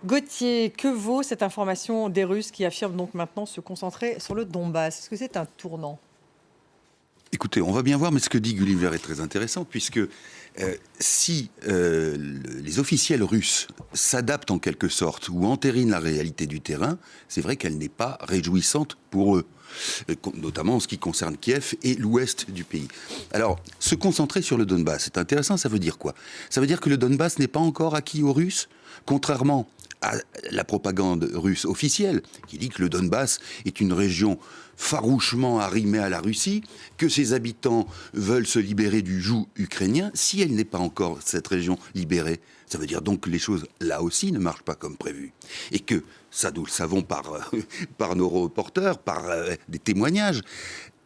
Gauthier, que vaut cette information des Russes qui affirment donc maintenant se concentrer sur le Donbass? Est-ce que c'est un tournant? Écoutez, on va bien voir, mais ce que dit Gulliver est très intéressant, puisque si les officiels russes s'adaptent en quelque sorte ou entérinent la réalité du terrain, c'est vrai qu'elle n'est pas réjouissante pour eux, notamment en ce qui concerne Kiev et l'ouest du pays. Alors, se concentrer sur le Donbass, c'est intéressant, ça veut dire quoi? Ça veut dire que le Donbass n'est pas encore acquis aux Russes, contrairement à la propagande russe officielle, qui dit que le Donbass est une région farouchement arrimée à la Russie, que ses habitants veulent se libérer du joug ukrainien. Si elle n'est pas encore, cette région, libérée, ça veut dire donc que les choses, là aussi, ne marchent pas comme prévu. Et que, ça nous le savons par nos reporters, par des témoignages,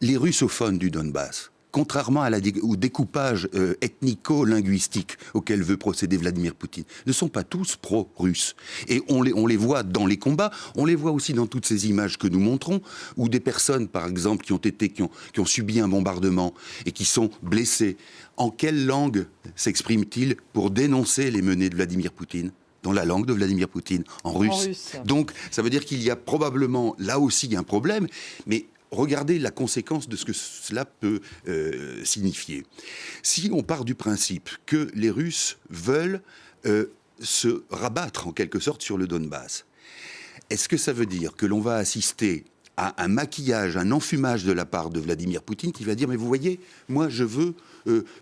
les russophones du Donbass, contrairement au découpage ethnico-linguistique auquel veut procéder Vladimir Poutine, ne sont pas tous pro-russes. Et on les voit dans les combats, on les voit aussi dans toutes ces images que nous montrons, où des personnes, par exemple, qui ont subi un bombardement et qui sont blessées. En quelle langue s'expriment-ils pour dénoncer les menées de Vladimir Poutine ? Dans la langue de Vladimir Poutine, en russe. Donc, ça veut dire qu'il y a probablement, là aussi, un problème, mais regardez la conséquence de ce que cela peut signifier. Si on part du principe que les Russes veulent se rabattre en quelque sorte sur le Donbass, est-ce que ça veut dire que l'on va assister à un maquillage, un enfumage de la part de Vladimir Poutine qui va dire « mais vous voyez, moi je veux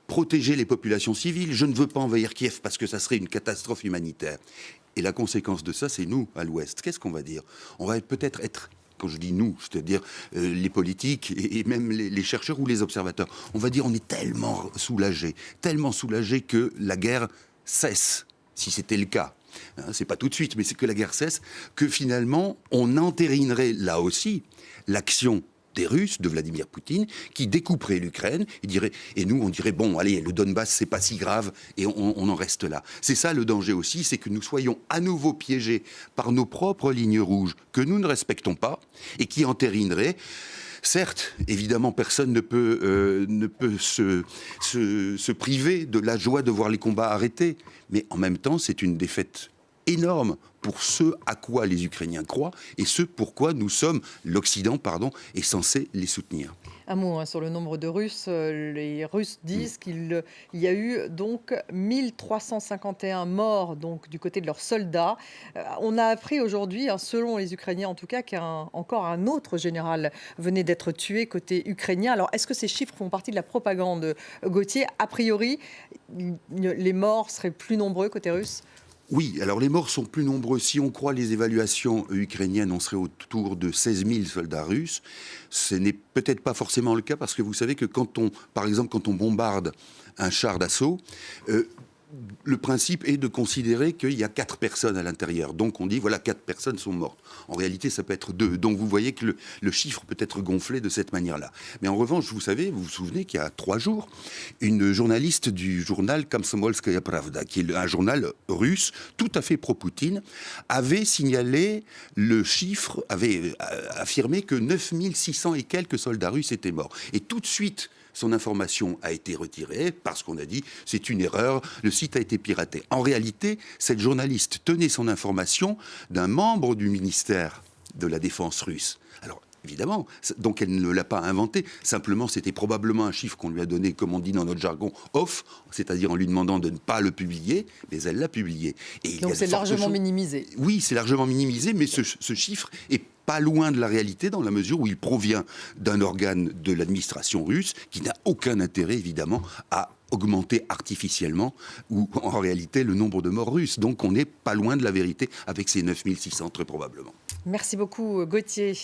protéger les populations civiles, je ne veux pas envahir Kiev parce que ça serait une catastrophe humanitaire ». Et la conséquence de ça, c'est nous, à l'Ouest. Qu'est-ce qu'on va dire? On va peut-être être, quand je dis nous, c'est-à-dire les politiques et même les chercheurs ou les observateurs, on va dire on est tellement soulagés que la guerre cesse, si c'était le cas. C'est pas tout de suite, mais c'est que la guerre cesse, que finalement on entérinerait là aussi l'action des Russes, de Vladimir Poutine, qui découperait l'Ukraine, et nous on dirait bon, allez, le Donbass c'est pas si grave, et on en reste là. C'est ça le danger aussi, c'est que nous soyons à nouveau piégés par nos propres lignes rouges que nous ne respectons pas, et qui entérineraient. Certes, évidemment, personne ne peut se priver de la joie de voir les combats arrêtés, mais en même temps, c'est une défaite énorme pour ce à quoi les Ukrainiens croient et ce pourquoi nous sommes, l'Occident, est censé les soutenir. Un mot sur le nombre de Russes. Les Russes disent qu'il y a eu donc 1351 morts donc, du côté de leurs soldats. On a appris aujourd'hui, selon les Ukrainiens en tout cas, qu'encore un autre général venait d'être tué côté ukrainien. Alors est-ce que ces chiffres font partie de la propagande, Gauthier? A priori, les morts seraient plus nombreux côté russe? Oui, alors les morts sont plus nombreux. Si on croit les évaluations ukrainiennes, on serait autour de 16 000 soldats russes. Ce n'est peut-être pas forcément le cas parce que vous savez que par exemple, quand on bombarde un char d'assaut, le principe est de considérer qu'il y a 4 personnes à l'intérieur. Donc on dit, voilà, 4 personnes sont mortes. En réalité, ça peut être 2. Donc vous voyez que le chiffre peut être gonflé de cette manière-là. Mais en revanche, vous vous souvenez qu'il y a 3 jours, une journaliste du journal Komsomolskaya Pravda, qui est un journal russe, tout à fait pro-Poutine, avait signalé le chiffre, avait affirmé que 9600 et quelques soldats russes étaient morts. Et tout de suite, son information a été retirée parce qu'on a dit c'est une erreur, le site a été piraté. En réalité, cette journaliste tenait son information d'un membre du ministère de la Défense russe. Alors, évidemment, donc elle ne l'a pas inventé. Simplement, c'était probablement un chiffre qu'on lui a donné, comme on dit dans notre jargon, off, c'est-à-dire en lui demandant de ne pas le publier, mais elle l'a publié. Et donc c'est largement minimisé. Oui, c'est largement minimisé, mais ce chiffre est pas loin de la réalité dans la mesure où il provient d'un organe de l'administration russe qui n'a aucun intérêt, évidemment, à augmenter artificiellement ou en réalité le nombre de morts russes. Donc on n'est pas loin de la vérité avec ces 9600 très probablement. Merci beaucoup Gauthier.